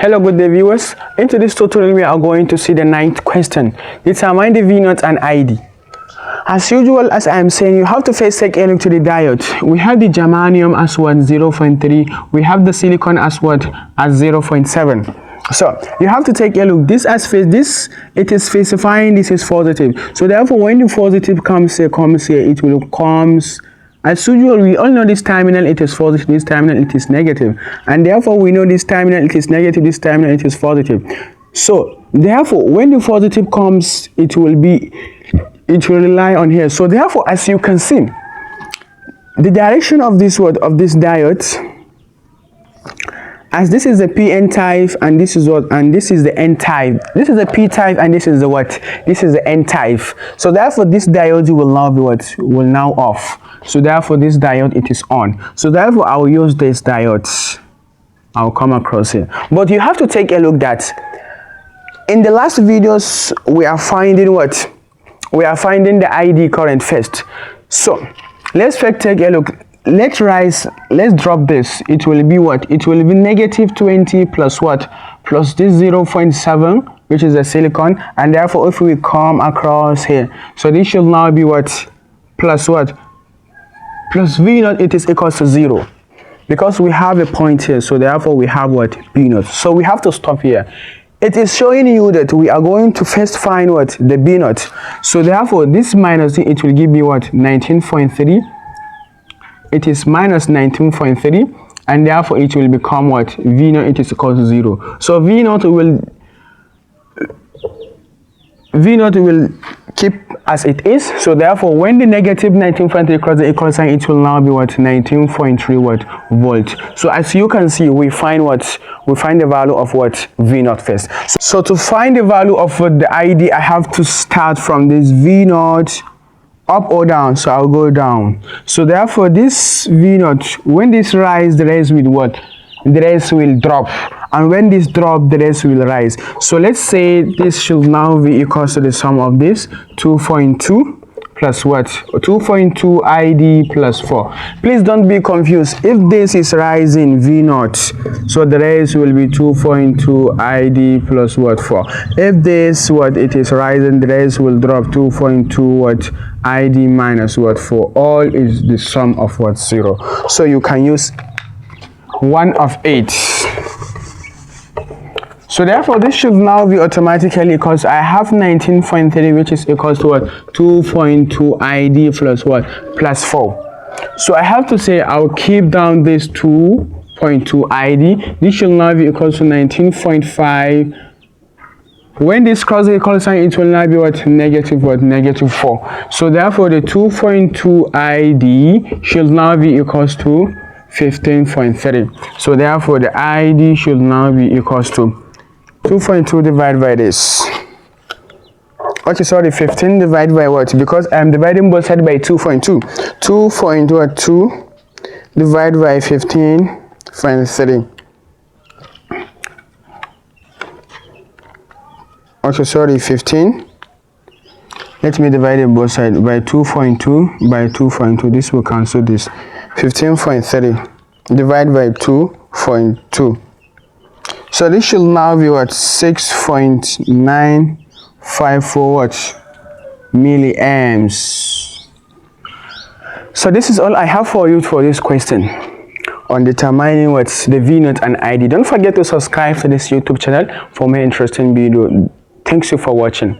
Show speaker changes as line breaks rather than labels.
Hello good day viewers. Into this tutorial we are going to see the ninth question. Determine the V naught and ID. As usual, as I am saying, you have to first take a look to the diode. We have the germanium as what 0.3, we have the silicon as what as 0.7. So you have to take a look. This as this it is specifying this is positive. So therefore when the positive comes here, it will comes. As usual, we all know this terminal it is positive, this terminal it is negative, and therefore we know this terminal it is negative, this terminal it is positive. So therefore when the positive comes, it will rely on here. So therefore, as you can see, the direction of this diode, as this is the p-n type and this is what, and this is the n type, this is the p type and this is the what, this is the n type. So therefore this diode will now be what, will now off. So therefore this diode it is on. So therefore I will use this diode, I'll come across it. But you have to take a look that in the last videos we are finding what, we are finding the ID current first. So let's first take a look. Let's drop this. It will be what, it will be negative 20 plus what, plus this 0.7 which is the silicon, and therefore if we come across here, so this should now be what, plus what, plus V naught it is equals to 0, because we have a point here. So therefore we have what, B naught. So we have to stop here. It is showing you that we are going to first find what, the B naught. So therefore this minus it will give me what, 19.3. It is minus 19.3, and therefore it will become what, V naught it is equal to 0. So V naught will keep as it is. So therefore when the negative 19.3 crosses the equal sign, it will now be what, 19.3 what, volt. So as you can see, we find what, we find the value of what, V naught first. So to find the value of what, the ID, I have to start from this V naught up or down. So I'll go down. So therefore this V naught, when this rise, the rest will what, the rest will drop, and when this drop, the rest will rise. So let's say this should now be equal to the sum of this 2.2 plus what, 2.2 ID plus 4. Please don't be confused. If this is rising V naught, so the rest will be 2.2 ID plus what, 4. If this what, it is rising, the rest will drop 2.2 what, ID minus what, 4. All is the sum of what, 0. So you can use 1 of 8. So therefore this should now be automatically, because I have 19.3 which is equals to what, 2.2 ID plus what, plus 4. So I have to say I'll keep down this 2.2 ID. This should now be equals to 19.5. When this crosses the equal sign, it will now be what, negative what, negative 4. So therefore the 2.2 ID should now be equals to 15.3. So therefore the ID should now be equals to 2.2 divided by this. Okay, sorry, 15 divided by what? Because I'm dividing both sides by 2.2. 2.2 divided by 15.3. Okay, sorry, 15. Let me divide both sides by 2.2 by 2.2. This will cancel this. 15.3 divided by 2.2. So this should now be what, 6.954 what, milliamps. So this is all I have for you for this question on determining what's the V naught and ID. Don't forget to subscribe to this YouTube channel for more interesting video. Thanks you for watching.